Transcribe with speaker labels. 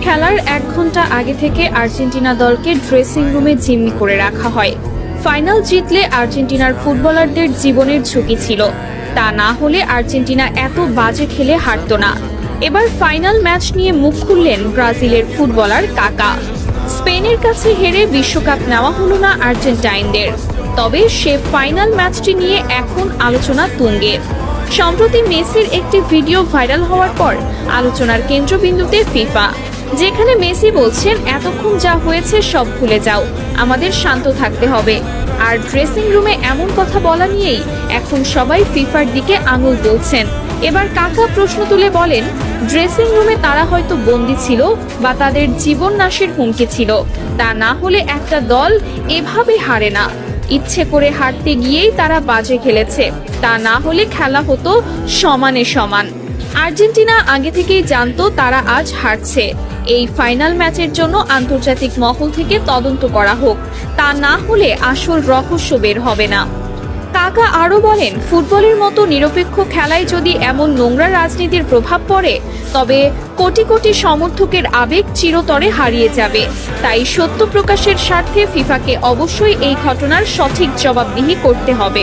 Speaker 1: খেলার 1 ঘন্টা আগে থেকে আর্জেন্টিনা দলকে ড্রেসিং রুমে জিম্মি করে রাখা হয়। ফাইনাল জিতলে আর্জেন্টিনার ফুটবলারদের জীবনের ঝুঁকি ছিল, তা না হলে আর্জেন্টিনা এত বাজে খেলে হারত না। এবার ফাইনাল ম্যাচ নিয়ে মুখ খুললেন ব্রাজিলের ফুটবলার কাকা। স্পেনের কাছে হেরে বিশ্বকাপ নেওয়া হলো না আর্জেন্টাইনদের, তবে সে ফাইনাল ম্যাচটি নিয়ে এখন আলোচনা তুঙ্গে। সম্প্রতি মেসির একটি ভিডিও ভাইরাল হওয়ার পর আলোচনার কেন্দ্রবিন্দুতে ফিফা, যেখানে মেসি বলছেন, এতক্ষণ যা হয়েছে সব ভুলে যাও, আমাদের শান্ত থাকতে হবে। আর ড্রেসিং রুমে এমন কথা বলা নিয়েই এখন সবাই ফিফার দিকে আঙুল তুলছেন। এবার কাকা প্রশ্ন তুলে বলেন, ড্রেসিং রুমে তারা হয়তো বন্দী ছিল বা তাদের জীবন নাশের হুমকি ছিল, তা না হলে একটা দল এভাবে হারে না। ইচ্ছে করে হারতে গিয়েই তারা বাজে খেলেছে, তা না হলে খেলা হতো সমানে সমান। আর্জেন্টিনা আগে থেকেই জানতো তারা আজ হারছে। এই ফাইনাল ম্যাচের জন্য আন্তর্জাতিক মহল থেকে তদন্ত করা হোক, তা না হলে আসল রহস্য বের হবে না। কাকা আরও বলেন, ফুটবলের মতো নিরপেক্ষ খেলায় যদি এমন নোংরা রাজনীতির প্রভাব পড়ে, তবে কোটি কোটি সমর্থকের আবেগ চিরতরে হারিয়ে যাবে। তাই সত্য প্রকাশের স্বার্থে ফিফাকে অবশ্যই এই ঘটনার সঠিক জবাবদিহি করতে হবে।